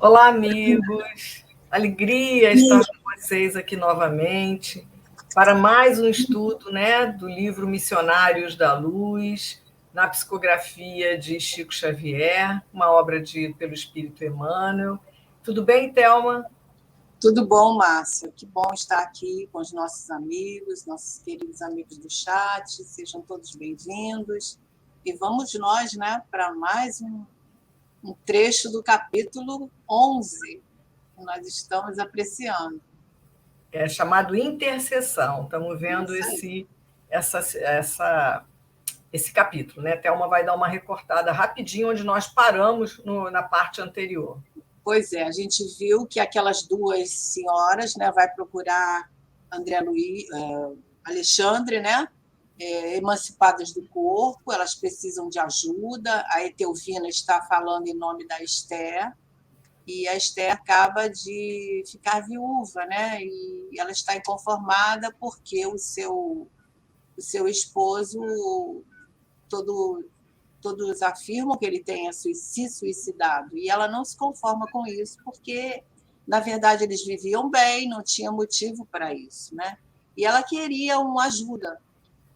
Olá, amigos. Alegria estar com vocês aqui novamente para mais um estudo, né, do livro Missionários da Luz, na psicografia de Chico Xavier, uma obra pelo Espírito Emmanuel. Tudo bem, Thelma? Tudo bom, Márcia? Que bom estar aqui com os nossos amigos, nossos queridos amigos do chat. Sejam todos bem-vindos. E vamos nós, né, para mais um trecho do capítulo 11, que nós estamos apreciando. É chamado Intercessão. Estamos vendo esse capítulo, né? Thelma vai dar uma recortada rapidinho onde nós paramos na parte anterior. Pois é, a gente viu que aquelas duas senhoras, né, vai procurar Alexandre, né, emancipadas do corpo, elas precisam de ajuda. A Etelvina está falando em nome da Esther, e a Esther acaba de ficar viúva, né, e ela está inconformada porque o seu esposo, todos afirmam que ele tenha se suicidado, e ela não se conforma com isso, porque, na verdade, eles viviam bem, não tinha motivo para isso, né? E ela queria uma ajuda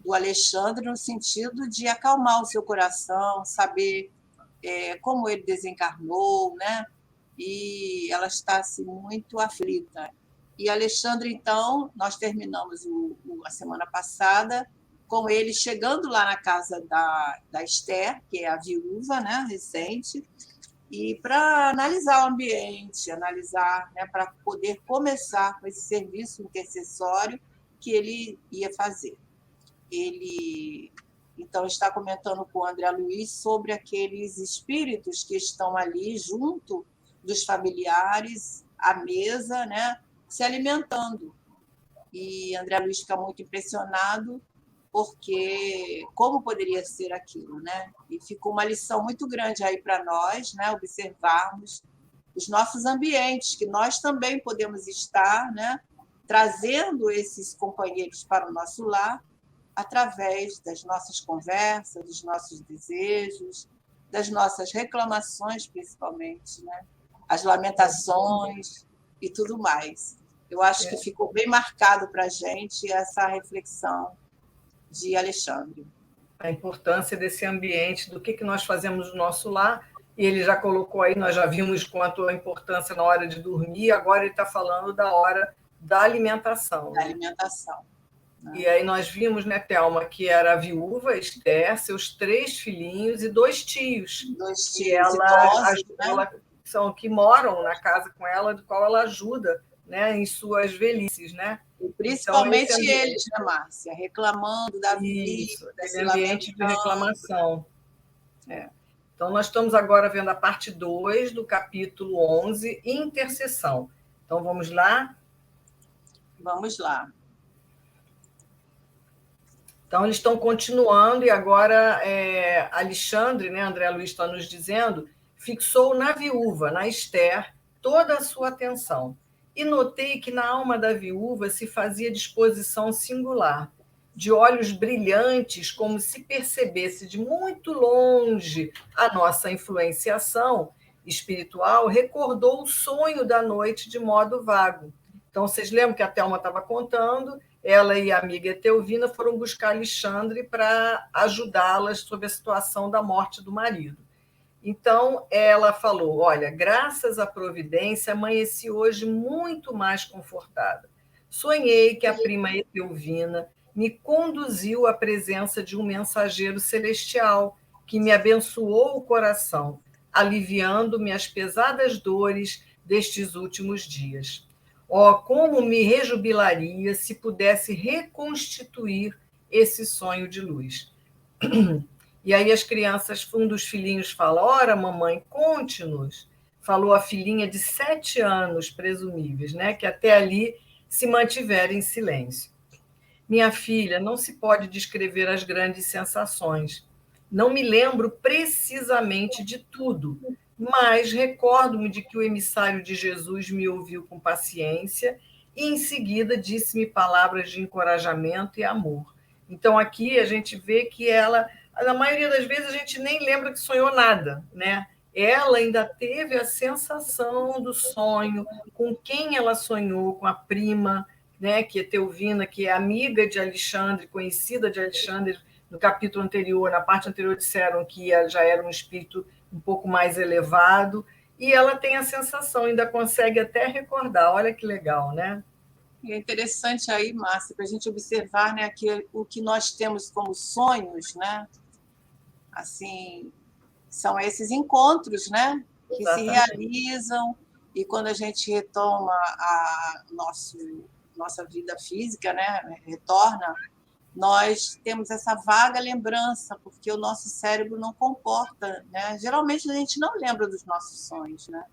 do Alexandre no sentido de acalmar o seu coração, saber como ele desencarnou, né? E ela está assim, muito aflita. E Alexandre, então, nós terminamos a semana passada com ele chegando lá na casa da Esther, que é a viúva, né, recente, e para analisar o ambiente, né, para poder começar com esse serviço intercessório que ele ia fazer. Ele, então, está comentando com o André Luiz sobre aqueles espíritos que estão ali junto dos familiares, à mesa, né, se alimentando. E André Luiz fica muito impressionado, porque como poderia ser aquilo, né? E ficou uma lição muito grande aí para nós, né? Observarmos os nossos ambientes, que nós também podemos estar, né? Trazendo esses companheiros para o nosso lar através das nossas conversas, dos nossos desejos, das nossas reclamações, principalmente, né? As lamentações e tudo mais. Eu acho que ficou bem marcado para a gente essa reflexão de Alexandre. A importância desse ambiente, do que nós fazemos no nosso lar, e ele já colocou aí, nós já vimos quanto a importância na hora de dormir, agora ele está falando da hora da alimentação. Da alimentação. Né? E aí nós vimos, né, Thelma, que era a viúva Esther, seus 3 filhinhos e 2 tios. 2 tios que ela são que moram na casa com ela, do qual ela ajuda, né, em suas velhices, né? E principalmente então, eles, né, Márcia? Reclamando da vida, esse ambiente de reclamação. Então, nós estamos agora vendo a parte 2 do capítulo 11, Intercessão. Então, vamos lá? Vamos lá. Então, eles estão continuando, e agora Alexandre, né, André Luiz está nos dizendo, fixou na viúva, na Esther, toda a sua atenção. E notei que na alma da viúva se fazia disposição singular, de olhos brilhantes, como se percebesse de muito longe a nossa influenciação espiritual, recordou o sonho da noite de modo vago. Então, vocês lembram que a Thelma estava contando, ela e a amiga Etelvina foram buscar Alexandre para ajudá-las sobre a situação da morte do marido. Então, ela falou, olha, graças à providência, amanheci hoje muito mais confortada. Sonhei que a prima Etelvina me conduziu à presença de um mensageiro celestial que me abençoou o coração, aliviando-me as pesadas dores destes últimos dias. Oh, como me rejubilaria se pudesse reconstituir esse sonho de luz. E aí as crianças, um dos filhinhos fala, ora, mamãe, conte-nos. Falou a filhinha de 7 anos, presumíveis, né, que até ali se mantiveram em silêncio. Minha filha, não se pode descrever as grandes sensações. Não me lembro precisamente de tudo, mas recordo-me de que o emissário de Jesus me ouviu com paciência e, em seguida, disse-me palavras de encorajamento e amor. Então, aqui a gente vê que ela, na maioria das vezes, a gente nem lembra que sonhou nada, né? ela ainda teve a sensação do sonho, com quem ela sonhou, com a prima, né, que é Teovina, que é amiga de Alexandre, conhecida de Alexandre. No capítulo anterior, na parte anterior, disseram que já era um espírito um pouco mais elevado, e ela tem a sensação, ainda consegue até recordar. Olha que legal, né? É interessante aí, Márcia, para a gente observar, né, que o que nós temos como sonhos, né, assim, são esses encontros, né, que se Exatamente. realizam, e quando a gente retoma a nossa vida física, né, retorna, nós temos essa vaga lembrança, porque o nosso cérebro não comporta, né? Geralmente a gente não lembra dos nossos sonhos, né?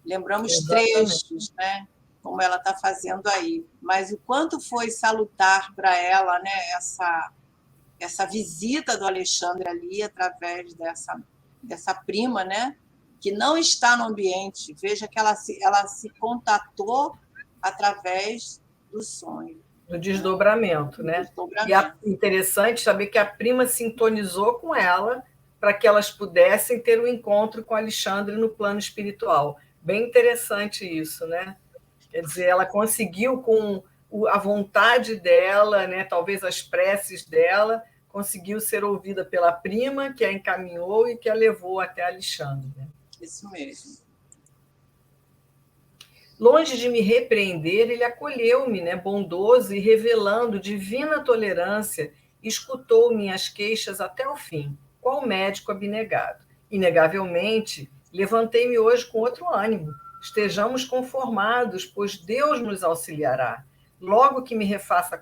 Lembramos Exatamente. trechos, né? Como ela está fazendo aí. Mas o quanto foi salutar para ela, né? Essa visita do Alexandre ali através dessa prima, né? Que não está no ambiente. Veja que ela se contatou através do sonho. Do desdobramento, né? E é Desdobramento. interessante saber que a prima sintonizou com ela para que elas pudessem ter um encontro com Alexandre no plano espiritual. Bem interessante isso, né? Quer dizer, ela conseguiu, com a vontade dela, né, talvez as preces dela, conseguiu ser ouvida pela prima, que a encaminhou e que a levou até Alexandre. Né? Isso mesmo. Longe de me repreender, ele acolheu-me, né, bondoso e revelando divina tolerância, escutou minhas queixas até o fim, qual médico abnegado. Inegavelmente, levantei-me hoje com outro ânimo. Estejamos conformados, pois Deus nos auxiliará. Logo que me refaça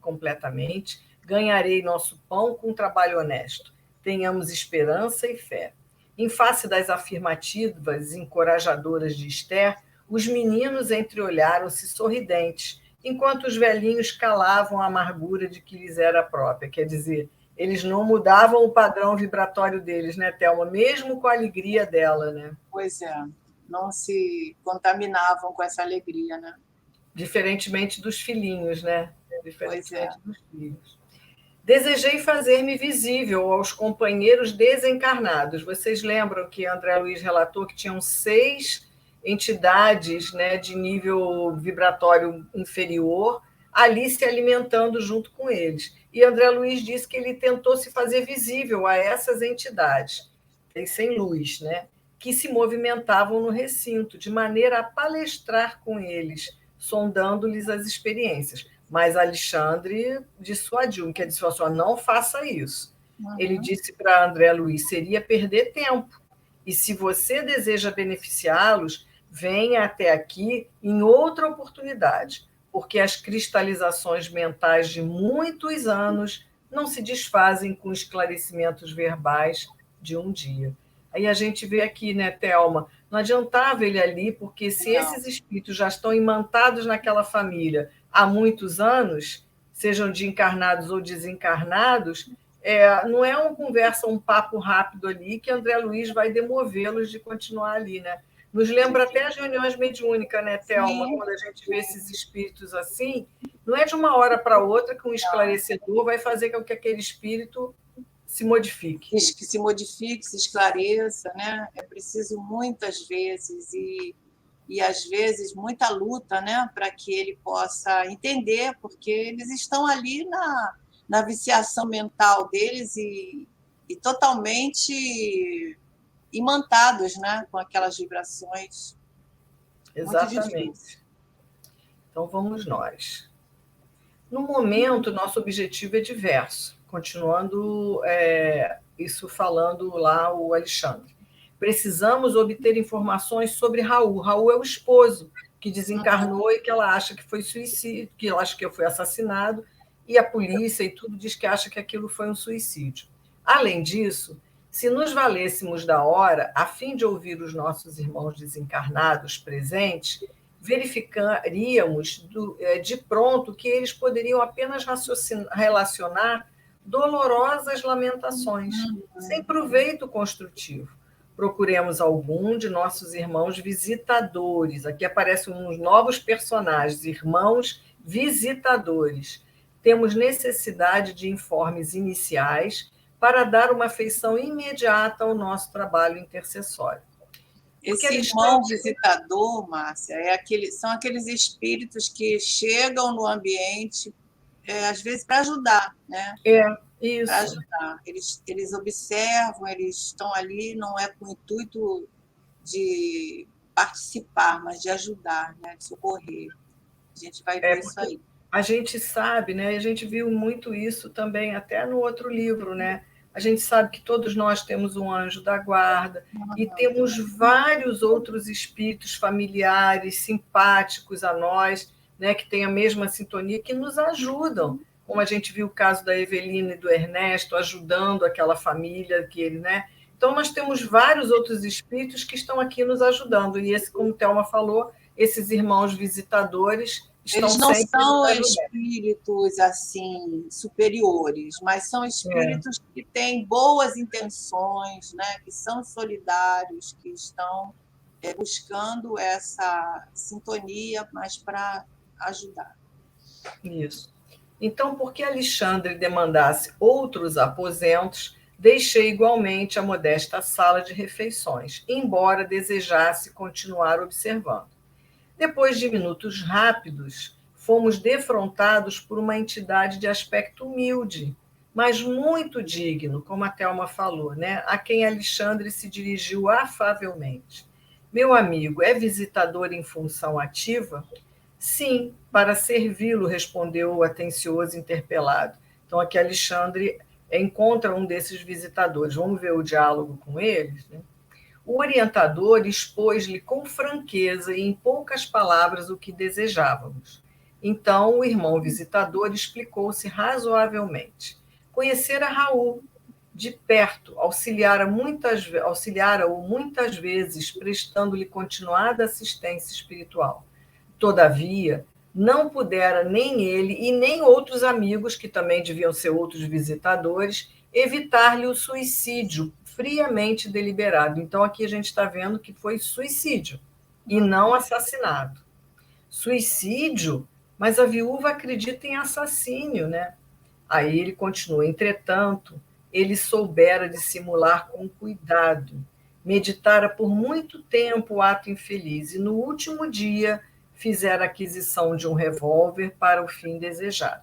completamente, ganharei nosso pão com trabalho honesto. Tenhamos esperança e fé. Em face das afirmativas encorajadoras de Esther, os meninos entreolharam-se sorridentes, enquanto os velhinhos calavam a amargura de que lhes era própria. Quer dizer, eles não mudavam o padrão vibratório deles, né, Thelma? Mesmo com a alegria dela, né? Pois é, não se contaminavam com essa alegria, né? Diferentemente dos filhinhos, né? Pois é. Diferentemente dos filhos. Desejei fazer-me visível aos companheiros desencarnados. Vocês lembram que André Luiz relatou que tinham 6 entidades, né, de nível vibratório inferior ali se alimentando junto com eles. E André Luiz disse que ele tentou se fazer visível a essas entidades, sem luz, né, que se movimentavam no recinto, de maneira a palestrar com eles, sondando-lhes as experiências. Mas Alexandre dissuadiu, que ele disse assim, não faça isso. Ele disse para André Luiz, seria perder tempo. E se você deseja beneficiá-los, venha até aqui em outra oportunidade, porque as cristalizações mentais de muitos anos não se desfazem com esclarecimentos verbais de um dia. Aí a gente vê aqui, né, Thelma, não adiantava ele ali, porque se esses espíritos já estão imantados naquela família há muitos anos, sejam de encarnados ou desencarnados, não é uma conversa, um papo rápido ali que André Luiz vai demovê-los de continuar ali, né? Nos lembra até as reuniões mediúnicas, né, Thelma? Sim. Quando a gente vê esses espíritos assim, não é de uma hora para outra que um esclarecedor vai fazer com que aquele espírito se modifique. Que se modifique, se esclareça, né? É preciso muitas vezes e às vezes muita luta, né, para que ele possa entender, porque eles estão ali na viciação mental deles e totalmente imantados, né, com aquelas vibrações. Exatamente. Então vamos nós. No momento, nosso objetivo é diverso. Continuando isso falando lá o Alexandre. Precisamos obter informações sobre Raul. Raul é o esposo que desencarnou e que ela acha que foi suicídio, que ela acha que foi assassinado, e a polícia e tudo diz que acha que aquilo foi um suicídio. Além disso, se nos valêssemos da hora, a fim de ouvir os nossos irmãos desencarnados presentes, verificaríamos de pronto que eles poderiam apenas relacionar dolorosas lamentações, sem proveito construtivo. Procuremos algum de nossos irmãos visitadores. Aqui aparecem uns novos personagens, irmãos visitadores. Temos necessidade de informes iniciais para dar uma afeição imediata ao nosso trabalho intercessório. Esse irmão visitador, Márcia, são aqueles espíritos que chegam no ambiente, às vezes, para ajudar, né? Isso. Para ajudar. Eles observam, eles estão ali, não é com o intuito de participar, mas de ajudar, né? De socorrer. A gente vai ver isso aí. A gente sabe, né? A gente viu muito isso também até no outro livro, né? A gente sabe que todos nós temos um anjo da guarda e temos vários outros espíritos familiares, simpáticos a nós, né? Que têm a mesma sintonia, que nos ajudam. Como a gente viu o caso da Evelina e do Ernesto, ajudando aquela família que ele, né? Então, nós temos vários outros espíritos que estão aqui nos ajudando. E esse, como Thelma falou, esses irmãos visitadores eles não são espíritos assim superiores, mas são espíritos que têm boas intenções, né? Que são solidários, que estão buscando essa sintonia, mas para ajudar. Isso. Então, por que Alexandre demandasse outros aposentos, deixei igualmente a modesta sala de refeições, embora desejasse continuar observando. Depois de minutos rápidos, fomos defrontados por uma entidade de aspecto humilde, mas muito digno, como a Thelma falou, né? A quem Alexandre se dirigiu afavelmente. Meu amigo, é visitador em função ativa? Sim, para servi-lo, respondeu o atencioso interpelado. Então, aqui Alexandre encontra um desses visitadores. Vamos ver o diálogo com eles, né? O orientador expôs-lhe com franqueza e em poucas palavras o que desejávamos. Então, o irmão visitador explicou-se razoavelmente. Conhecera Raul de perto, auxiliara-o muitas vezes, prestando-lhe continuada assistência espiritual. Todavia, não pudera nem ele e nem outros amigos, que também deviam ser outros visitadores, evitar-lhe o suicídio friamente deliberado. Então, aqui a gente está vendo que foi suicídio e não assassinato. Suicídio, mas a viúva acredita em assassínio, né? Aí ele continua. Entretanto, ele soubera dissimular com cuidado, meditara por muito tempo o ato infeliz e, no último dia, fizera aquisição de um revólver para o fim desejado.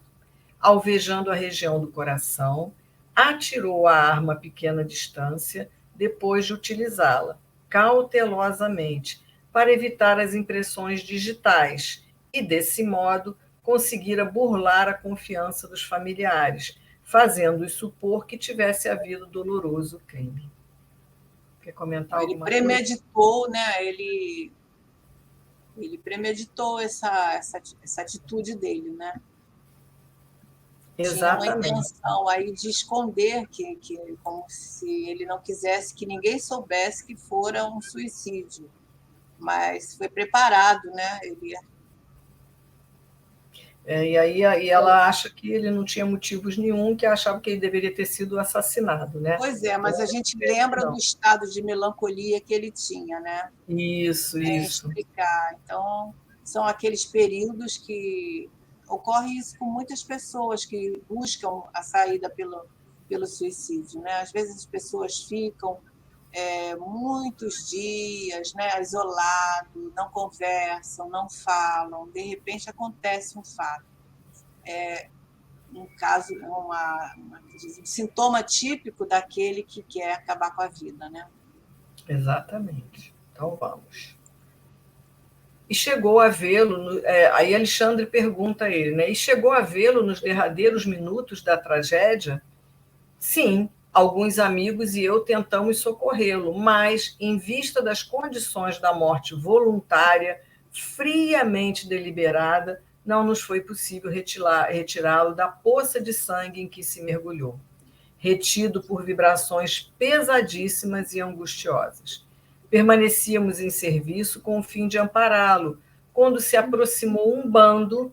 Alvejando a região do coração, atirou a arma a pequena distância, depois de utilizá-la, cautelosamente, para evitar as impressões digitais, e, desse modo, conseguira burlar a confiança dos familiares, fazendo-os supor que tivesse havido doloroso crime. Quer comentar alguma coisa? Ele premeditou, né? Ele premeditou essa atitude dele, né? Exatamente. Tinha uma intenção aí de esconder como se ele não quisesse que ninguém soubesse que fora um suicídio, mas foi preparado, né? E aí ela acha que ele não tinha motivos nenhum, que achava que ele deveria ter sido assassinado, né? Pois é, mas a gente lembra do estado de melancolia que ele tinha, né? Isso. Explicar. Então, são aqueles períodos que ocorre isso com muitas pessoas que buscam a saída pelo suicídio, né? Às vezes as pessoas ficam muitos dias, né, isolados, não conversam, não falam, de repente acontece um fato. Um caso, um sintoma típico daquele que quer acabar com a vida, né? Exatamente. Então vamos. E chegou a vê-lo, aí Alexandre pergunta a ele, né? E chegou a vê-lo nos derradeiros minutos da tragédia? Sim, alguns amigos e eu tentamos socorrê-lo, mas, em vista das condições da morte voluntária, friamente deliberada, não nos foi possível retirá-lo da poça de sangue em que se mergulhou, retido por vibrações pesadíssimas e angustiosas. Permanecíamos em serviço com o fim de ampará-lo, quando se aproximou um bando,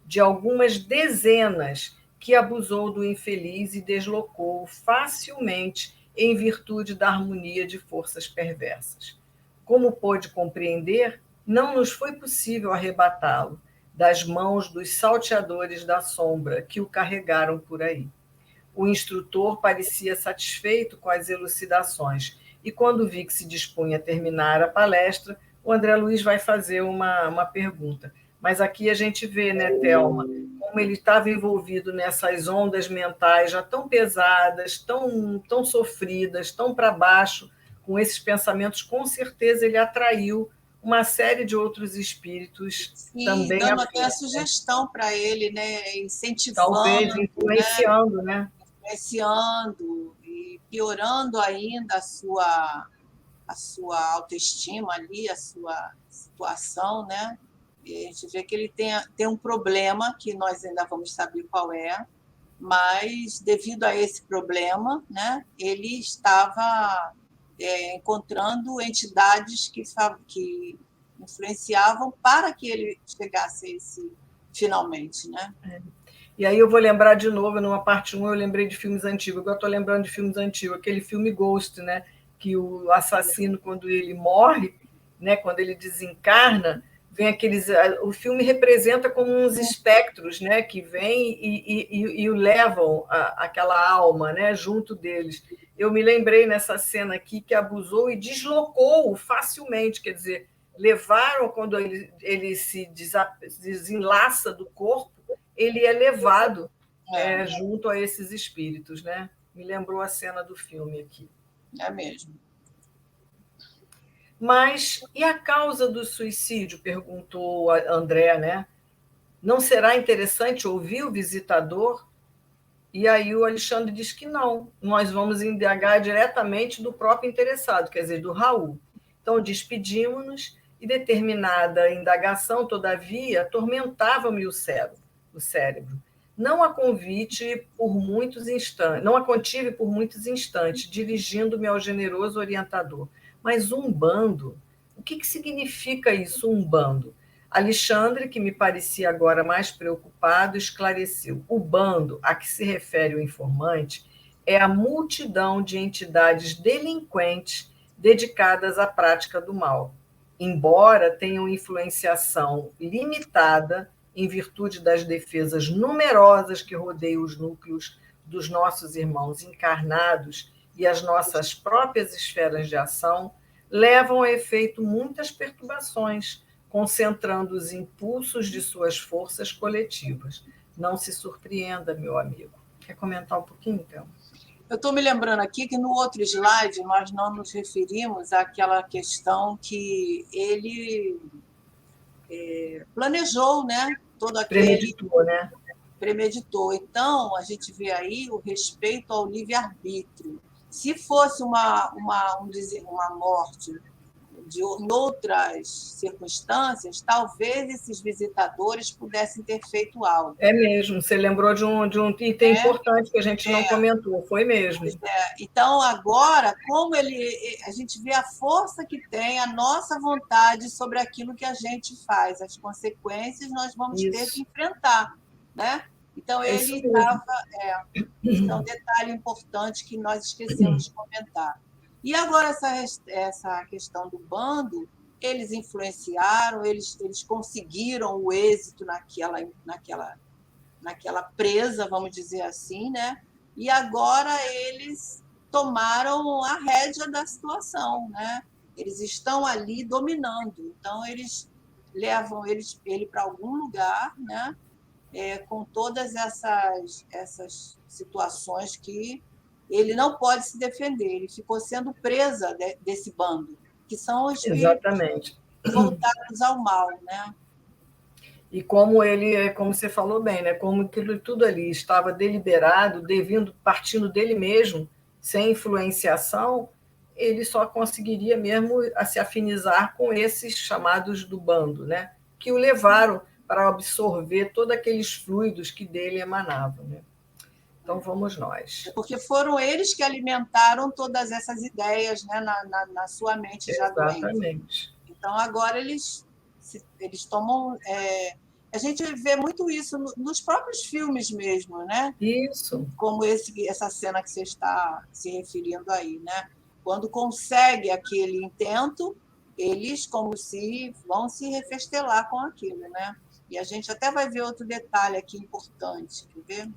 de algumas dezenas, que abusou do infeliz e deslocou-o facilmente em virtude da harmonia de forças perversas. Como pôde compreender, não nos foi possível arrebatá-lo das mãos dos salteadores da sombra que o carregaram por aí. O instrutor parecia satisfeito com as elucidações. E quando vi que se dispunha a terminar a palestra, o André Luiz vai fazer uma pergunta. Mas aqui a gente vê, né, Thelma, como ele estava envolvido nessas ondas mentais já tão pesadas, tão sofridas, tão para baixo, com esses pensamentos, com certeza ele atraiu uma série de outros espíritos. Sim, também dando até a sugestão para ele, né? talvez Incentivando, né? influenciando, né? Influenciando e piorando ainda a sua autoestima ali, a sua situação, né? E a gente vê que ele tem um problema que nós ainda vamos saber qual é, mas devido a esse problema, né, ele estava encontrando entidades que influenciavam para que ele chegasse a esse finalmente, né? E aí eu vou lembrar de novo, numa parte 1, eu lembrei de filmes antigos. Agora estou lembrando de filmes antigos, aquele filme Ghost, né? Que o assassino, quando ele morre, né? Quando ele desencarna, vem aqueles. O filme representa como uns espectros, né? Que vêm e o levam aquela alma, né? Junto deles. Eu me lembrei nessa cena aqui que abusou e deslocou facilmente, quer dizer, levaram quando ele se desenlaça do corpo, ele é levado junto a esses espíritos, né? Me lembrou a cena do filme aqui. É mesmo. Mas e a causa do suicídio? Perguntou a André, né? Não será interessante ouvir o visitador? E aí o Alexandre diz que não. Nós vamos indagar diretamente do próprio interessado, quer dizer, do Raul. Então despedimos-nos e determinada indagação, todavia, atormentava-me o cérebro. Não a contive por muitos instantes, dirigindo-me ao generoso orientador. Mas um bando? O que significa isso, um bando? Alexandre, que me parecia agora mais preocupado, esclareceu. O bando a que se refere o informante é a multidão de entidades delinquentes dedicadas à prática do mal, embora tenham influenciação limitada em virtude das defesas numerosas que rodeiam os núcleos dos nossos irmãos encarnados e as nossas próprias esferas de ação, levam a efeito muitas perturbações, concentrando os impulsos de suas forças coletivas. Não se surpreenda, meu amigo. Quer comentar um pouquinho, então? Eu estou me lembrando aqui que no outro slide nós não nos referimos àquela questão que ele planejou, né? Todo aquele Premeditou, né? premeditou. Então, a gente vê aí o respeito ao livre-arbítrio. Se fosse uma morte em outras circunstâncias, talvez esses visitadores pudessem ter feito algo. É mesmo, você lembrou de um item importante que a gente não comentou, foi mesmo. Então, agora, como a gente vê a força que tem a nossa vontade sobre aquilo que a gente faz, as consequências nós vamos ter que enfrentar, né? Então, ele estava... Isso é um detalhe importante que nós esquecemos de comentar. E agora, essa questão do bando, eles influenciaram, eles conseguiram o êxito naquela presa, vamos dizer assim, né? E agora eles tomaram a rédea da situação, né? Eles estão ali dominando, então eles levam ele para algum lugar, né? Com todas essas situações que ele não pode se defender, ele ficou sendo presa desse bando, que são os espíritos voltados ao mal, né? E como você falou bem, né? Como aquilo tudo ali estava deliberado, partindo dele mesmo, sem influenciação, ele só conseguiria mesmo se afinizar com esses chamados do bando, né? Que o levaram para absorver todos aqueles fluidos que dele emanavam, né? Então vamos nós. Porque foram eles que alimentaram todas essas ideias, né, na sua mente já doente. Exatamente. Então agora eles tomam. A gente vê muito isso nos próprios filmes mesmo, né? Isso. Como essa cena que você está se referindo aí, né? Quando consegue aquele intento, eles como se vão se refestelar com aquilo, né? E a gente até vai ver outro detalhe aqui importante, quer ver?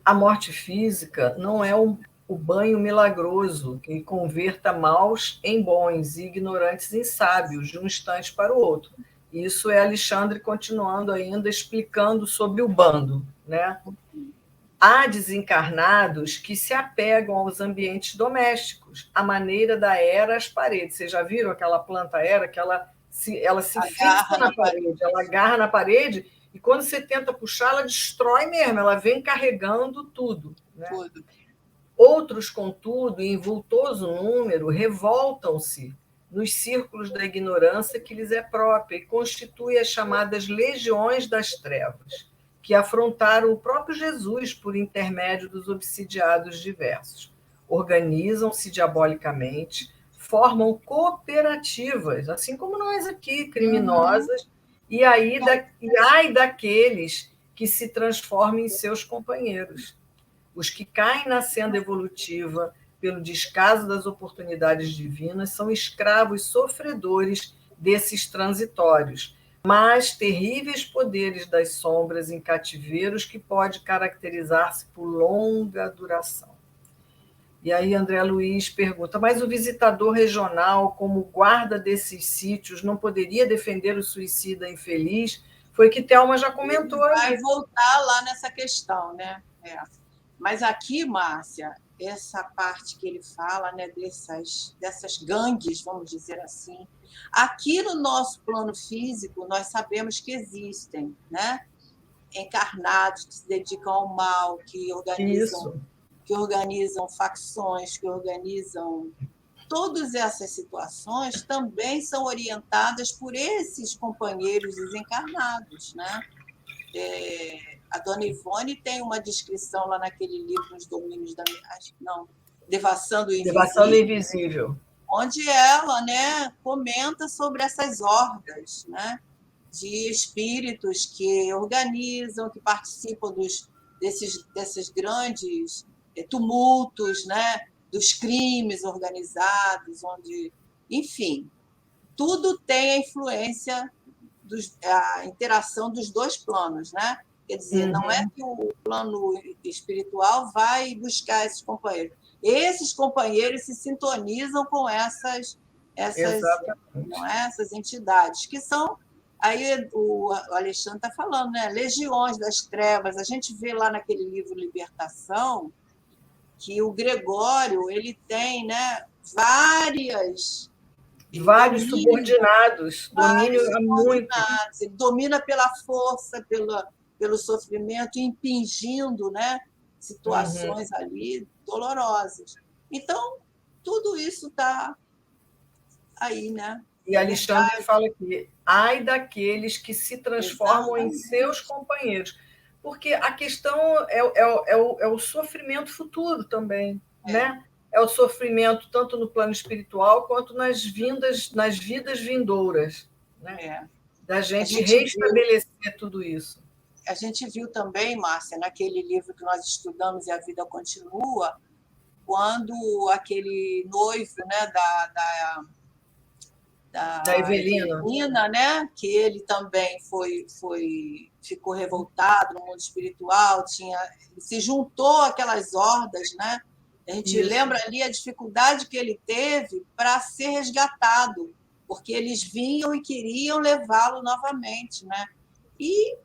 A morte física não é o banho milagroso que converta maus em bons e ignorantes em sábios de um instante para o outro. Isso é Alexandre continuando ainda explicando sobre o bando, né? Há desencarnados que se apegam aos ambientes domésticos, à maneira da era às paredes. Vocês já viram aquela planta era que ela se fixa na parede, ela agarra na parede e quando você tenta puxar, ela destrói mesmo, ela vem carregando tudo. Né? Tudo. Outros, contudo, em vultoso número, revoltam-se nos círculos da ignorância que lhes é própria e constituem as chamadas legiões das trevas, que afrontaram o próprio Jesus por intermédio dos obsidiados diversos. Organizam-se diabolicamente, formam cooperativas, assim como nós aqui, criminosas, e ai daqueles que se transformam em seus companheiros. Os que caem na senda evolutiva pelo descaso das oportunidades divinas são escravos sofredores desses transitórios, mas terríveis poderes das sombras em cativeiros que pode caracterizar-se por longa duração. E aí André Luiz pergunta, mas o visitador regional, como guarda desses sítios, não poderia defender o suicida infeliz? Foi que Thelma já comentou. Vai voltar lá nessa questão, né? Mas aqui, Márcia, essa parte que ele fala, né, dessas gangues, vamos dizer assim, aqui no nosso plano físico, nós sabemos que existem, né? Encarnados que se dedicam ao mal, que organizam facções, que organizam... Todas essas situações também são orientadas por esses companheiros desencarnados, né? A Dona Ivone tem uma descrição lá naquele livro, Os Domínios da... Não, Devassando o Invisível. Devassando o Invisível. Onde ela, né, comenta sobre essas hordas, né, de espíritos que organizam, que participam desses grandes tumultos, né, dos crimes organizados, onde, enfim, tudo tem a influência, a interação dos dois planos, né? Quer dizer, não é que o plano espiritual vai buscar esses companheiros. Esses companheiros se sintonizam com essas entidades, que são, aí o Alexandre está falando, né? Legiões das trevas. A gente vê lá naquele livro Libertação que o Gregório ele tem, né, vários subordinados. Domínio é muito. Ele domina pela força, pelo sofrimento, impingindo, né, situações ali dolorosas. Então, tudo isso está aí, né? E Alexandre fala aqui, ai daqueles que se transformam em seus companheiros. Porque a questão é o sofrimento futuro também, né? É o sofrimento tanto no plano espiritual quanto nas vidas vindouras, né? Da gente restabelecer tudo isso. A gente viu também, Márcia, naquele livro que nós estudamos, E a Vida Continua, quando aquele noivo, né, da Evelina, né, que ele também ficou revoltado no mundo espiritual, se juntou àquelas hordas, né? A gente lembra ali a dificuldade que ele teve para ser resgatado, porque eles vinham e queriam levá-lo novamente, né? E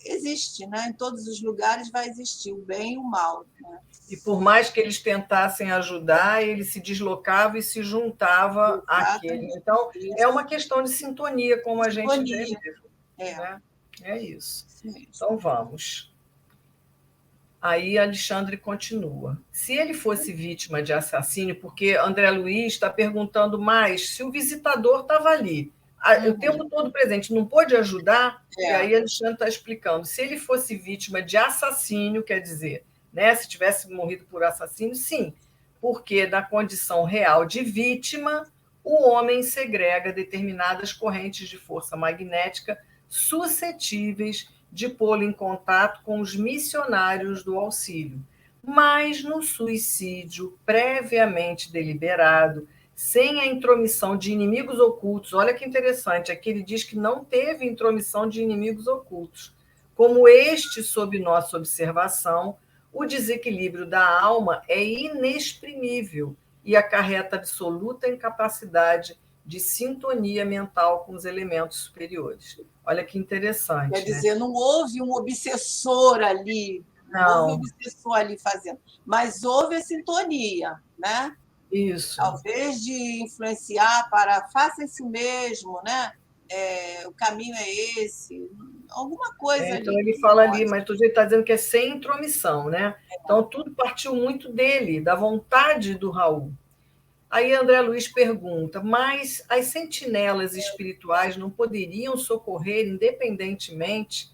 existe, né? Em todos os lugares vai existir o bem e o mal, né? E por mais que eles tentassem ajudar, ele se deslocava e se juntava àquele. Então, é uma questão de sintonia, como a gente vê mesmo. Né? É isso. Então, vamos. Aí, Alexandre continua. Se ele fosse vítima de assassínio, porque André Luiz está perguntando mais se o visitador estava ali, o tempo todo presente, não pôde ajudar, e aí Alexandre está explicando. Se ele fosse vítima de assassínio, quer dizer, né, se tivesse morrido por assassínio, sim, porque na condição real de vítima, o homem segrega determinadas correntes de força magnética suscetíveis de pô-lo em contato com os missionários do auxílio. Mas no suicídio previamente deliberado, sem a intromissão de inimigos ocultos, olha que interessante, aqui ele diz que não teve intromissão de inimigos ocultos. Como este, sob nossa observação, O desequilíbrio da alma é inexprimível e acarreta absoluta incapacidade de sintonia mental com os elementos superiores. Olha que Quer interessante, né? dizer, não houve um obsessor ali, não houve um Não, obsessor ali fazendo, mas houve a sintonia, né? isso. Talvez de influenciar para faça isso mesmo, né? O caminho é esse, alguma coisa Então, ali. ele fala ali, mas do jeito está dizendo que é sem intromissão, né? Então, tudo partiu muito dele, da vontade do Raul. Aí André Luiz pergunta, mas as sentinelas espirituais não poderiam socorrer independentemente?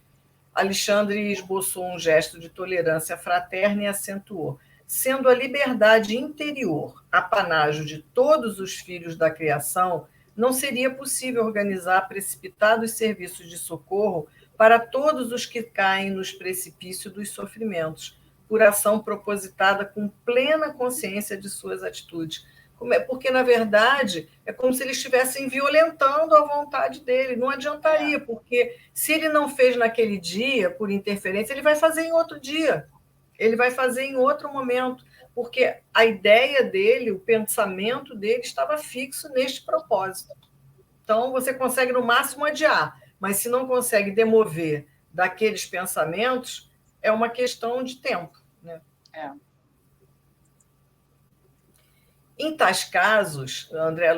Alexandre esboçou um gesto de tolerância fraterna e acentuou, sendo a liberdade interior apanágio de todos os filhos da criação, não seria possível organizar precipitados serviços de socorro para todos os que caem nos precipícios dos sofrimentos, por ação propositada com plena consciência de suas atitudes. Porque, na verdade, é como se eles estivessem violentando a vontade dele. Não adiantaria, porque se ele não fez naquele dia, por interferência, ele vai fazer em outro dia. Ele vai fazer em outro momento, porque a ideia dele, o pensamento dele estava fixo neste propósito. Então, você consegue, no máximo, adiar, mas se não consegue demover daqueles pensamentos, é uma questão de tempo, né? Em tais casos,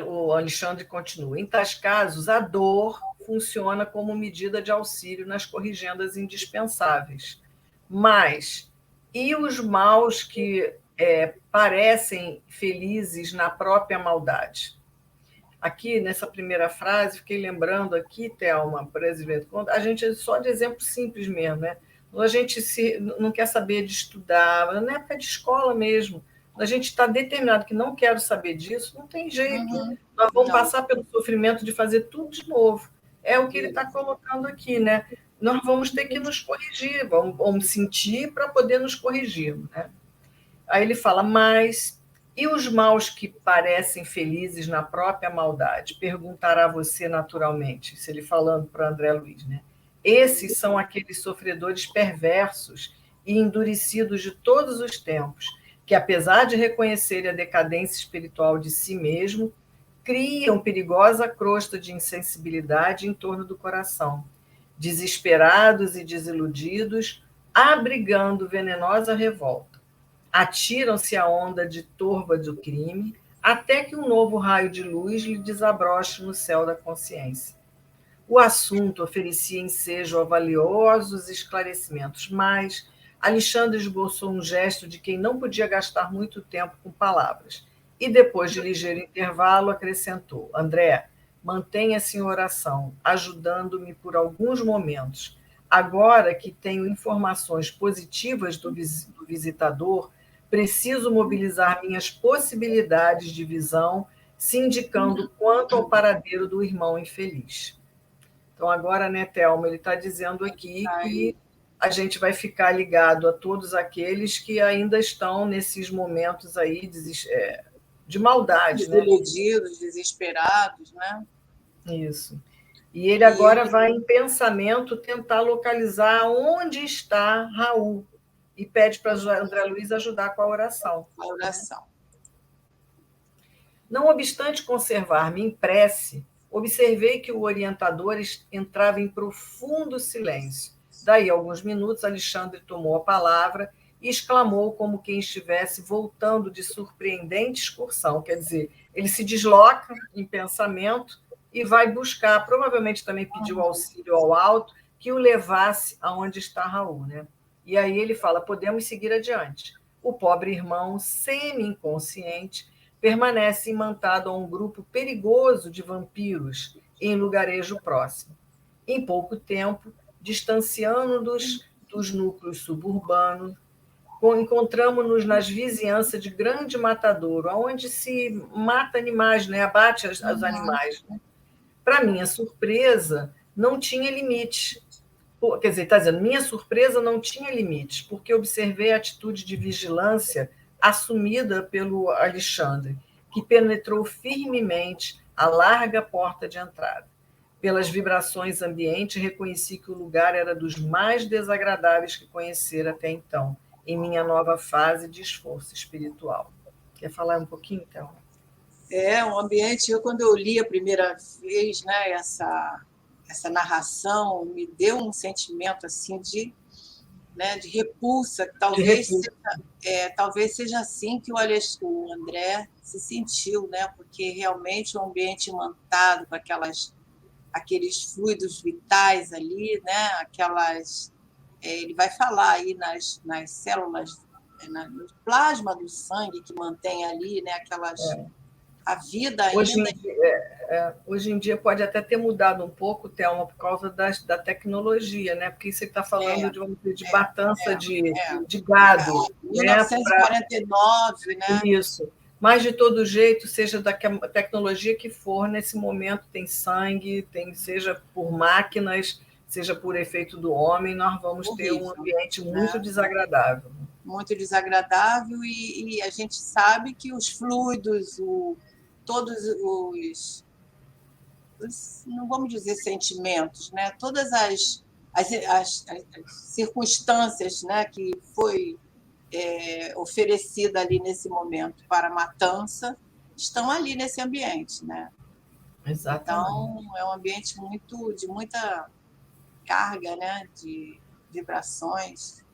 o Alexandre continua, em tais casos, a dor funciona como medida de auxílio nas corrigendas indispensáveis. Mas, e os maus que parecem felizes na própria maldade? Aqui, nessa primeira frase, fiquei lembrando aqui, Thelma, por exemplo, a gente, só de exemplo simples mesmo, né? A gente não quer saber de estudar, na época de escola mesmo, a gente está determinado que não quero saber disso, não tem jeito. Nós vamos passar pelo sofrimento de fazer tudo de novo. É o que ele está colocando aqui, né? Nós vamos ter que nos corrigir, vamos sentir para poder nos corrigir, né? Aí ele fala, mas e os maus que parecem felizes na própria maldade? Perguntará você naturalmente, se ele falando para André Luiz, né? Esses são aqueles sofredores perversos e endurecidos de todos os tempos, que, apesar de reconhecerem a decadência espiritual de si mesmo, criam perigosa crosta de insensibilidade em torno do coração, desesperados e desiludidos, abrigando venenosa revolta. Atiram-se à onda de torva do crime, até que um novo raio de luz lhe desabroche no céu da consciência. O assunto oferecia ensejo a valiosos esclarecimentos, mas Alexandre esboçou um gesto de quem não podia gastar muito tempo com palavras. E depois de ligeiro intervalo, acrescentou: André, mantenha-se em oração, ajudando-me por alguns momentos. Agora que tenho informações positivas do visitador, preciso mobilizar minhas possibilidades de visão, se indicando quanto ao paradeiro do irmão infeliz. Então, agora, né, Thelma, ele está dizendo aqui que a gente vai ficar ligado a todos aqueles que ainda estão nesses momentos aí de maldade, né? Desiludidos, desesperados, né? Isso. E ele agora vai, em pensamento, tentar localizar onde está Raul e pede para André Luiz ajudar com a oração. A oração. Não obstante conservar-me em prece, observei que o orientador entrava em profundo silêncio. Daí, a alguns minutos, Alexandre tomou a palavra e exclamou como quem estivesse voltando de surpreendente excursão. Quer dizer, ele se desloca em pensamento e vai buscar, provavelmente também pediu auxílio ao alto, que o levasse aonde está Raul, né? E aí ele fala, podemos seguir adiante. O pobre irmão, semi-inconsciente, permanece imantado a um grupo perigoso de vampiros em lugarejo próximo. Em pouco tempo, distanciando-nos dos núcleos suburbanos, encontramos-nos nas vizinhanças de grande matadouro, onde se mata animais, né? Abate os animais. Né? Para minha surpresa, não tinha limite. Quer dizer, está dizendo, minha surpresa não tinha limites, porque observei a atitude de vigilância assumida pelo Alexandre, que penetrou firmemente a larga porta de entrada. Pelas vibrações ambientes, reconheci que o lugar era dos mais desagradáveis que conhecera até então, em minha nova fase de esforço espiritual. Quer falar um pouquinho, Thelma? Um ambiente, quando eu li a primeira vez, né, essa narração, me deu um sentimento assim de repulsa, que talvez seja assim que o André se sentiu, né, porque realmente o ambiente imantado com aqueles fluidos vitais ali, né, ele vai falar aí nas células, no plasma do sangue que mantém ali, né, a vida ainda. Hoje em dia pode até ter mudado um pouco, Thelma, por causa da tecnologia, né? Porque você está falando de matança de gado. 1949, né? Isso. Mas, de todo jeito, seja da tecnologia que for, nesse momento tem sangue, seja por máquinas, seja por efeito do homem, nós vamos ter um ambiente muito desagradável. Muito desagradável, e a gente sabe que os fluidos, todos não vamos dizer sentimentos, né? Todas as circunstâncias, né, que foi oferecida ali nesse momento para a matança estão ali nesse ambiente, né? Exatamente. Então, é um ambiente de muita carga, né, de vibrações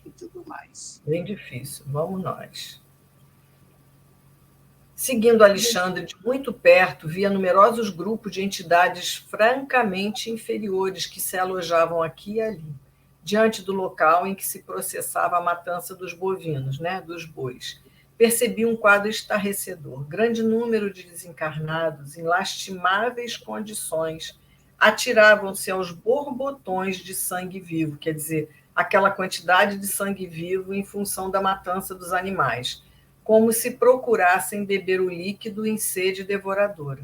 e tudo mais. Bem difícil. Vamos nós. Seguindo Alexandre de muito perto, via numerosos grupos de entidades francamente inferiores que se alojavam aqui e ali, diante do local em que se processava a matança dos bovinos, né, dos bois. Percebi um quadro estarrecedor. Grande número de desencarnados, em lastimáveis condições, atiravam-se aos borbotões de sangue vivo, quer dizer, aquela quantidade de sangue vivo em função da matança dos animais, como se procurassem beber o líquido em sede devoradora.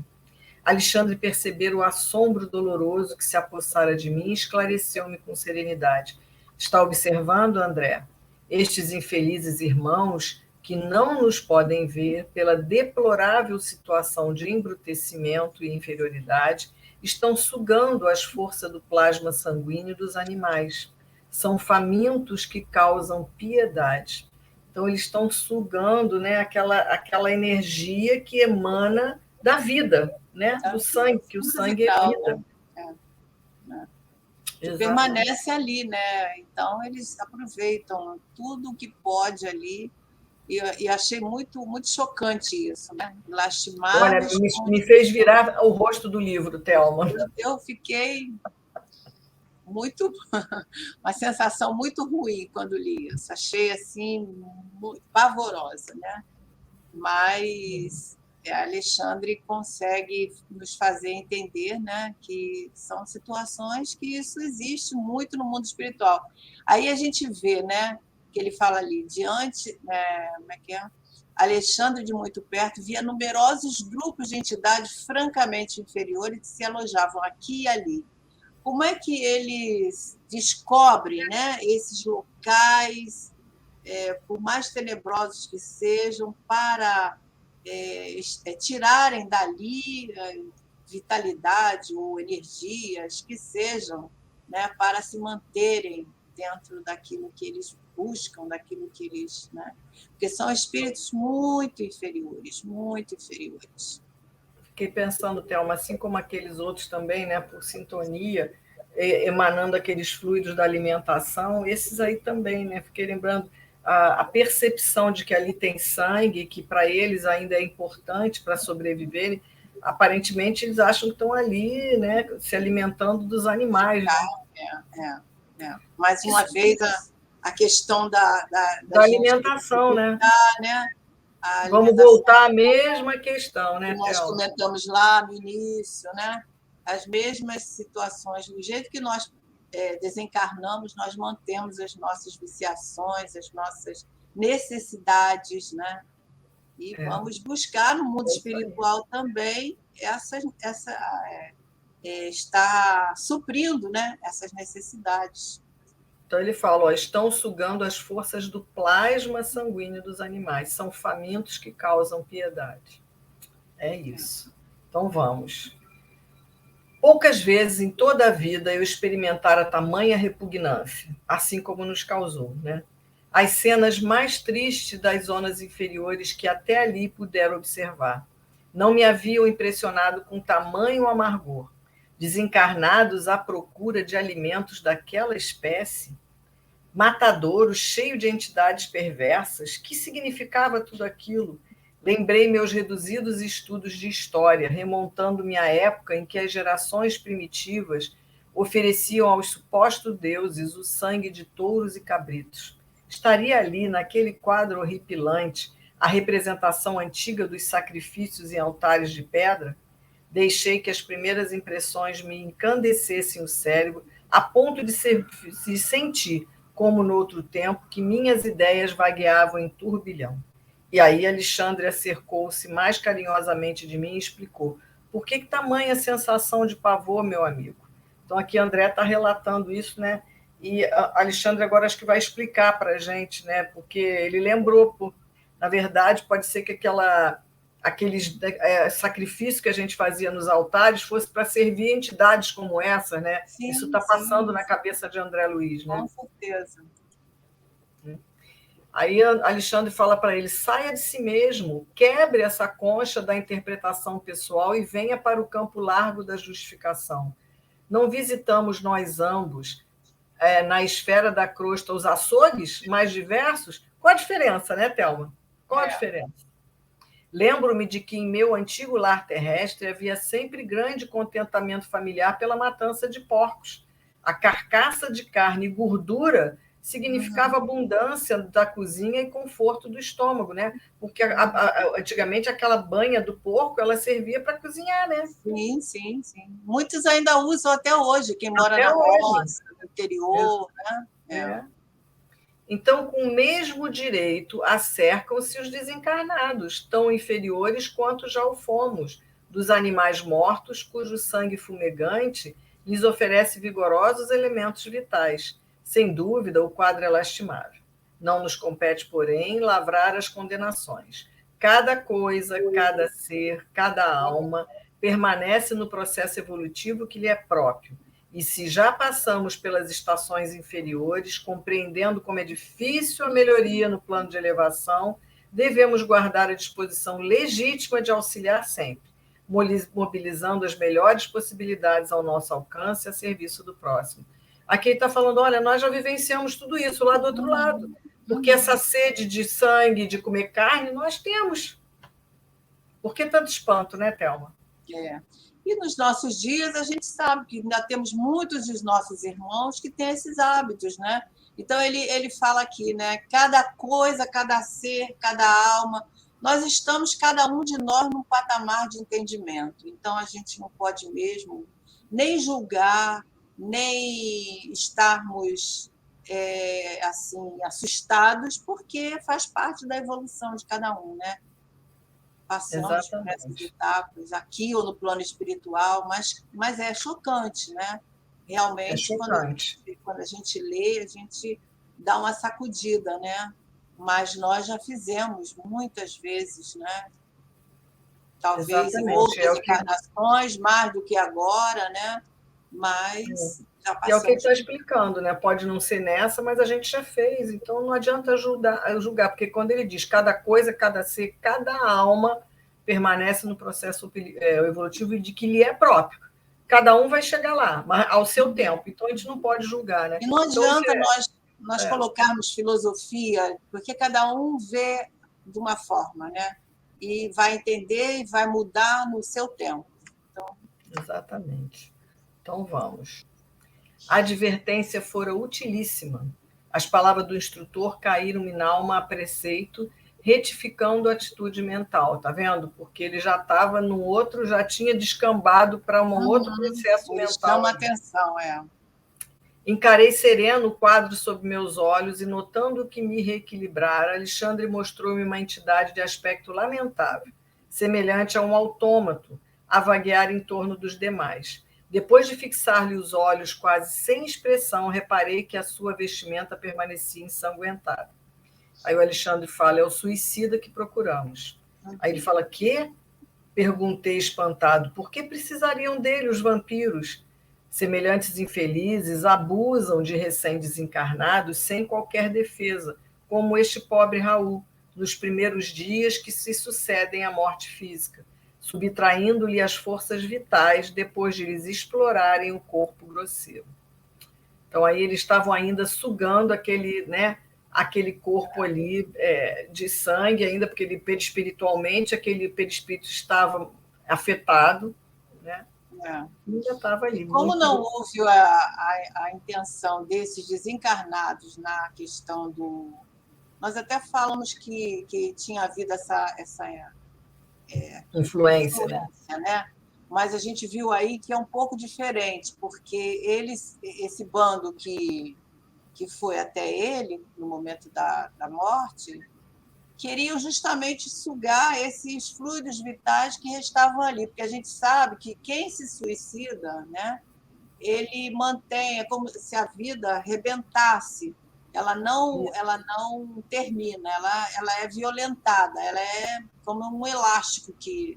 Alexandre percebera o assombro doloroso que se apossara de mim e esclareceu-me com serenidade. Está observando, André? Estes infelizes irmãos, que não nos podem ver pela deplorável situação de embrutecimento e inferioridade, estão sugando as forças do plasma sanguíneo dos animais. São famintos que causam piedade. Então, eles estão sugando, né, aquela energia que emana da vida, né, do sangue, que o sangue é vida. Que permanece ali, né? Então, eles aproveitam tudo o que pode ali. E achei muito, muito chocante isso, né? Lastimado. Olha, me fez virar o rosto do livro, Thelma. Eu fiquei uma sensação muito ruim quando li isso. Achei assim muito pavorosa, né? Mas Alexandre consegue nos fazer entender, né, que são situações que isso existe muito no mundo espiritual. Aí a gente vê, né, que ele fala ali, diante, como é que é? Alexandre, de muito perto, via numerosos grupos de entidades francamente inferiores que se alojavam aqui e ali. Como é que eles descobrem, né, esses locais, por mais tenebrosos que sejam, para tirarem dali vitalidade ou energias que sejam, né, para se manterem dentro daquilo que eles buscam, daquilo que eles... Né? Porque são espíritos muito inferiores, muito inferiores. Fiquei pensando, Thelma, assim como aqueles outros também, né, por sintonia, emanando aqueles fluidos da alimentação, esses aí também, né? Fiquei lembrando a percepção de que ali tem sangue, que para eles ainda é importante para sobreviverem. Aparentemente, eles acham que estão ali, né, se alimentando dos animais. Né? Mais uma vez, a questão da alimentação, né? Vamos voltar à mesma questão, né, nós comentamos lá no início, né? As mesmas situações, do jeito que nós desencarnamos, nós mantemos as nossas viciações, as nossas necessidades, né? E vamos buscar no mundo espiritual também estar suprindo, né, essas necessidades. Então ele fala, estão sugando as forças do plasma sanguíneo dos animais, são famintos que causam piedade. É isso. Então vamos. Poucas vezes em toda a vida eu experimentara tamanha repugnância, assim como nos causou, né? as cenas mais tristes das zonas inferiores que até ali puderam observar. Não me haviam impressionado com tamanho amargor. Desencarnados à procura de alimentos daquela espécie, matadouro cheio de entidades perversas, que significava tudo aquilo? Lembrei meus reduzidos estudos de história, remontando-me à época em que as gerações primitivas ofereciam aos supostos deuses o sangue de touros e cabritos. Estaria ali, naquele quadro horripilante, a representação antiga dos sacrifícios em altares de pedra? Deixei que as primeiras impressões me encandecessem o cérebro, a ponto de sentir, como no outro tempo, que minhas ideias vagueavam em turbilhão. E aí Alexandre acercou-se mais carinhosamente de mim e explicou: por que tamanha sensação de pavor, meu amigo? Então aqui André está relatando isso, né? E Alexandre agora acho que vai explicar para a gente, né? Porque ele lembrou, na verdade, pode ser que aqueles sacrifícios que a gente fazia nos altares fosse para servir entidades como essa, né? Sim, isso está passando sim, na cabeça de André Luiz, né? Com certeza. Aí Alexandre fala para ele: saia de si mesmo, quebre essa concha da interpretação pessoal e venha para o campo largo da justificação. Não visitamos nós ambos, na esfera da crosta, os açougues mais diversos? Qual a diferença, né, Thelma? Qual a diferença? Lembro-me de que em meu antigo lar terrestre havia sempre grande contentamento familiar pela matança de porcos. A carcaça de carne e gordura significava abundância da cozinha e conforto do estômago, né? Porque antigamente aquela banha do porco ela servia para cozinhar, né? Sim, sim, sim. Muitos ainda usam até hoje, quem mora Até na hoje. roça, no interior, né? Então, com o mesmo direito, acercam-se os desencarnados, tão inferiores quanto já o fomos, dos animais mortos, cujo sangue fumegante lhes oferece vigorosos elementos vitais. Sem dúvida, o quadro é lastimável. Não nos compete, porém, lavrar as condenações. Cada coisa, cada ser, cada alma permanece no processo evolutivo que lhe é próprio. E se já passamos pelas estações inferiores, compreendendo como é difícil a melhoria no plano de elevação, devemos guardar a disposição legítima de auxiliar sempre, mobilizando as melhores possibilidades ao nosso alcance a serviço do próximo. Aqui ele está falando: olha, nós já vivenciamos tudo isso lá do outro lado, porque essa sede de sangue, de comer carne, nós temos. Por que tanto espanto, né, Thelma? E nos nossos dias, a gente sabe que ainda temos muitos dos nossos irmãos que têm esses hábitos, né? Então, ele fala aqui, né? Cada coisa, cada ser, cada alma, nós estamos, cada um de nós, num patamar de entendimento. Então, a gente não pode mesmo nem julgar, nem estarmos assim assustados, porque faz parte da evolução de cada um, né? Passamos por essas etapas aqui ou no plano espiritual, mas é chocante, né? Realmente, quando a gente lê, a gente dá uma sacudida, né? Mas nós já fizemos muitas vezes, né? Talvez em outras encarnações, mais do que agora, né? Mas já passamos. E é o que ele está explicando, né? Pode não ser nessa, mas a gente já fez, então não adianta julgar, porque quando ele diz cada coisa, cada ser, cada alma permanece no processo evolutivo de que lhe é próprio. Cada um vai chegar lá, mas ao seu tempo. Então a gente não pode julgar, né? E não adianta nós colocarmos filosofia, porque cada um vê de uma forma, né? E vai entender e vai mudar no seu tempo. Então... Exatamente. Então vamos. A advertência fora utilíssima. As palavras do instrutor caíram-me na alma a preceito, retificando a atitude mental, tá vendo? Porque ele já estava no outro, já tinha descambado para um outro processo mental. Chama atenção, Encarei sereno o quadro sob meus olhos e, notando que me reequilibrara, Alexandre mostrou-me uma entidade de aspecto lamentável, semelhante a um autômato, a vaguear em torno dos demais. Depois de fixar-lhe os olhos quase sem expressão, reparei que a sua vestimenta permanecia ensanguentada. Aí o Alexandre fala: é o suicida que procuramos. Aí ele fala: quê? Perguntei espantado. Por que precisariam dele os vampiros? Semelhantes infelizes abusam de recém-desencarnados sem qualquer defesa, como este pobre Raul, nos primeiros dias que se sucedem à morte física, subtraindo-lhe as forças vitais depois de eles explorarem o corpo grosseiro. Então, aí eles estavam ainda sugando aquele, né, aquele corpo ali de sangue, ainda porque ele, perispiritualmente, aquele perispírito estava afetado, né? Ainda estava ali. E como muito... não houve a intenção desses desencarnados na questão do... Nós até falamos que tinha havido essa influência, né? Mas a gente viu aí que é um pouco diferente, porque esse bando que foi até ele no momento da morte, queriam justamente sugar esses fluidos vitais que restavam ali, porque a gente sabe que quem se suicida, né, ele mantém, é como se a vida rebentasse, ela não termina, ela é violentada, ela é como um elástico que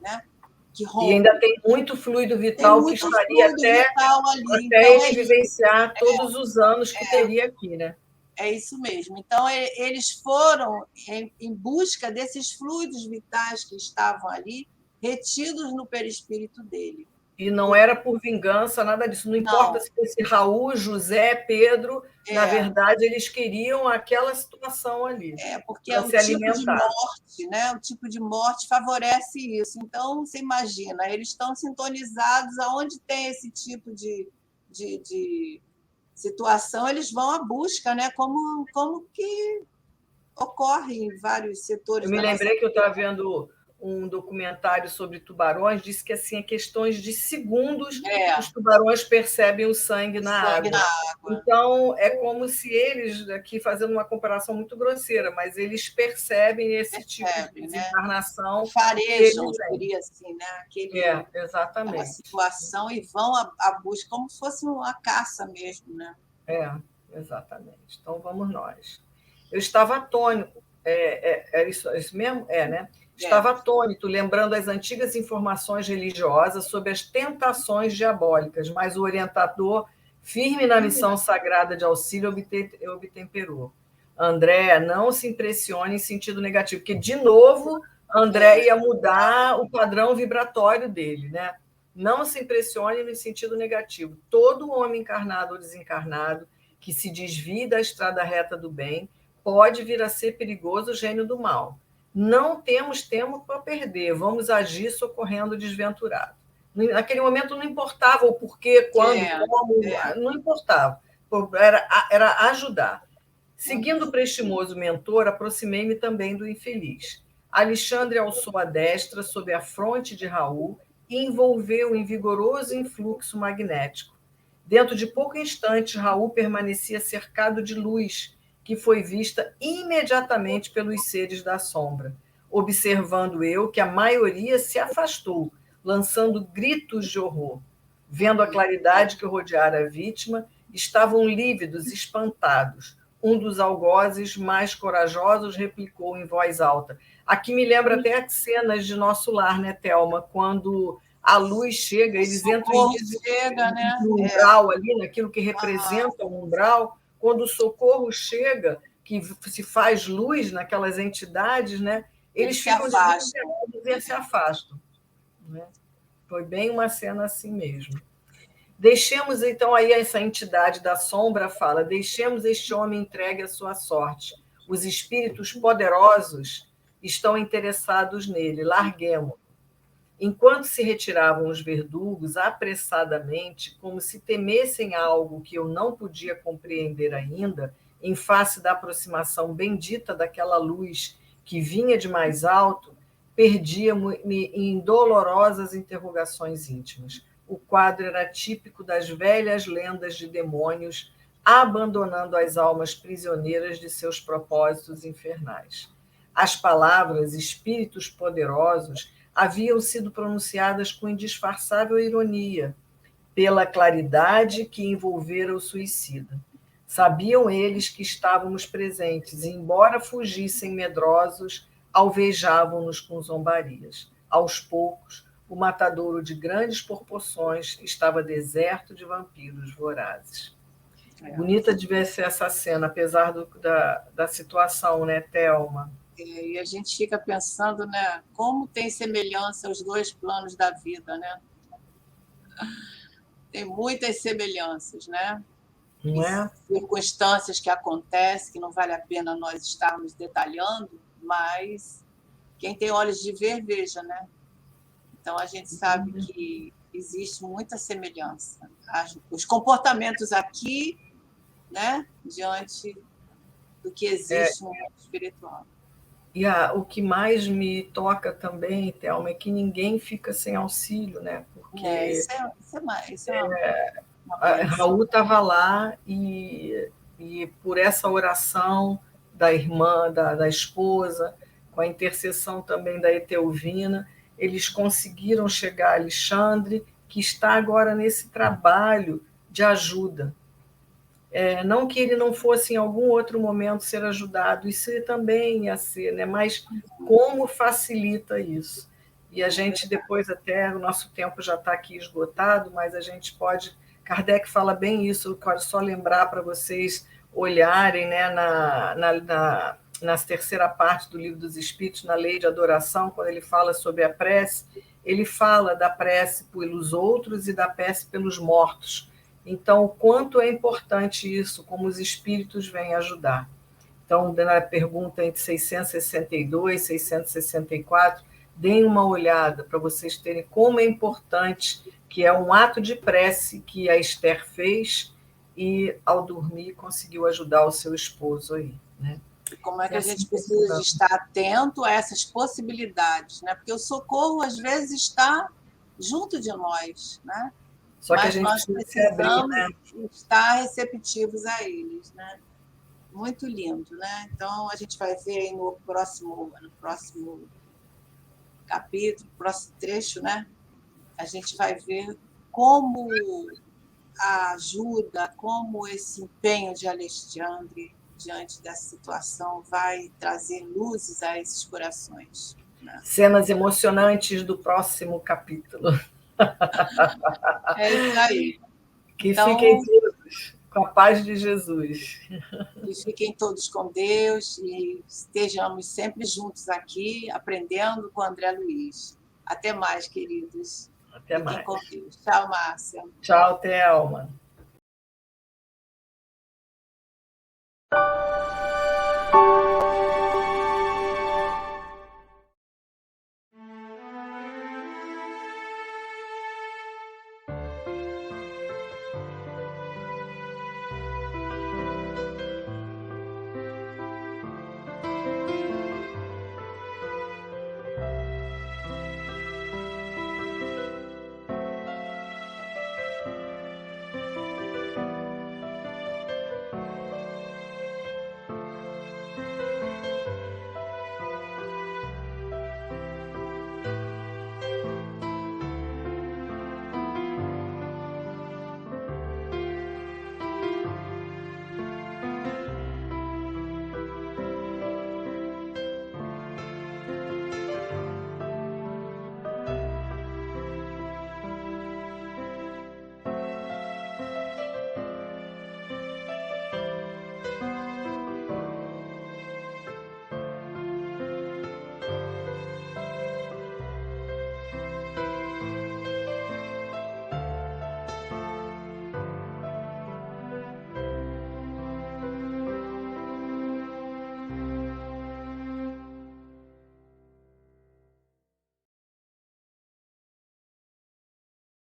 e rompe. ainda tem muito fluido vital que estaria até então, ele vivenciar todos os anos que teria aqui, né? É isso mesmo. Então, eles foram em busca desses fluidos vitais que estavam ali, retidos no perispírito dele. E não era por vingança, nada disso. Não importa se fosse Raul, José, Pedro, na verdade, eles queriam aquela situação ali. Porque o tipo de morte, né? O tipo de morte favorece isso. Então, você imagina, eles estão sintonizados aonde tem esse tipo de situação, eles vão à busca, né? Como que ocorre em vários setores. Eu me lembrei que eu estava vendo um documentário sobre tubarões, disse que assim, em questões de segundos os tubarões percebem o sangue na água. Então, é como se eles, aqui fazendo uma comparação muito grosseira, mas eles percebem esse tipo de desencarnação. Né? Farejam, seria assim, né? Exatamente. Aquela situação e vão à busca, como se fosse uma caça mesmo, né? Exatamente. Então, vamos nós. Eu estava atônito. É isso mesmo? Né? Estava atônito, lembrando as antigas informações religiosas sobre as tentações diabólicas, mas o orientador, firme na missão sagrada de auxílio, obtemperou. André, não se impressione em sentido negativo, porque, de novo, André ia mudar o padrão vibratório dele, né? Não se impressione no sentido negativo. Todo homem encarnado ou desencarnado que se desvie da estrada reta do bem pode vir a ser perigoso o gênio do mal. Não temos tempo para perder, vamos agir socorrendo o desventurado. Naquele momento não importava o porquê, quando, como, não importava. Era ajudar. Seguindo o prestimoso mentor, aproximei-me também do infeliz. Alexandre alçou a destra sob a fronte de Raul e envolveu em vigoroso influxo magnético. Dentro de pouco instante, Raul permanecia cercado de luz, que foi vista imediatamente pelos seres da sombra, observando eu que a maioria se afastou, lançando gritos de horror. Vendo a claridade que rodeara a vítima, estavam lívidos, espantados. Um dos algozes mais corajosos replicou em voz alta. Aqui me lembra até as cenas de Nosso Lar, né, Thelma? Quando a luz chega, eles entram no umbral ali, naquilo que representa o umbral. Quando o socorro chega, que se faz luz naquelas entidades, né, eles ficam desesperados e se afastam. Né? Foi bem uma cena assim mesmo. Deixemos, então, aí essa entidade da sombra fala, deixemos este homem entregue à sua sorte. Os espíritos poderosos estão interessados nele, larguemo-lo. Enquanto se retiravam os verdugos apressadamente, como se temessem algo que eu não podia compreender ainda, em face da aproximação bendita daquela luz que vinha de mais alto, perdia-me em dolorosas interrogações íntimas. O quadro era típico das velhas lendas de demônios abandonando as almas prisioneiras de seus propósitos infernais. As palavras espíritos poderosos haviam sido pronunciadas com indisfarçável ironia, pela claridade que envolvera o suicida. Sabiam eles que estávamos presentes e, embora fugissem medrosos, alvejavam-nos com zombarias. Aos poucos, o matadouro de grandes proporções estava deserto de vampiros vorazes. Bonita devia ser essa cena, apesar da situação, né, Thelma? E a gente fica pensando, né, como tem semelhança os dois planos da vida, né? Tem muitas semelhanças, né? Não E é? circunstâncias que acontecem, que não vale a pena nós estarmos detalhando, mas quem tem olhos de ver, veja, né? Então, a gente sabe que existe muita semelhança. Os comportamentos aqui, né, diante do que existe no mundo espiritual. E o que mais me toca também, Thelma, é que ninguém fica sem auxílio, né? Porque Isso é uma bênção. Raul estava lá e por essa oração da irmã, da esposa, com a intercessão também da Etelvina, eles conseguiram chegar a Alexandre, que está agora nesse trabalho de ajuda. Não que ele não fosse em algum outro momento ser ajudado, isso também ia ser, né? Mas como facilita isso? E a gente depois até, o nosso tempo já está aqui esgotado, mas a gente pode... Kardec fala bem isso, eu quero só lembrar para vocês olharem, né, na terceira parte do Livro dos Espíritos, na Lei de Adoração, quando ele fala sobre a prece, ele fala da prece pelos outros e da prece pelos mortos. Então, o quanto é importante isso, como os espíritos vêm ajudar. Então, na pergunta entre 662 e 664, deem uma olhada para vocês terem como é importante, que é um ato de prece que a Esther fez e, ao dormir, conseguiu ajudar o seu esposo aí, né? Como é que a gente precisa de estar atento a essas possibilidades, né? Porque o socorro, às vezes, está junto de nós, né? Só que a Mas gente nós precisa se abrir, precisamos né? estar receptivos a eles, né? Muito lindo, né? Então, a gente vai ver aí no próximo capítulo, próximo trecho, né? A gente vai ver como a ajuda, como esse empenho de Alexandre diante dessa situação vai trazer luzes a esses corações. Né? Cenas emocionantes do próximo capítulo. É isso aí. Que Então, fiquem todos com a paz de Jesus. que fiquem todos com Deus e estejamos sempre juntos aqui, aprendendo com André Luiz. Até mais, queridos. Até Fiquem mais. com Deus. Tchau, Márcia. Tchau, Thelma.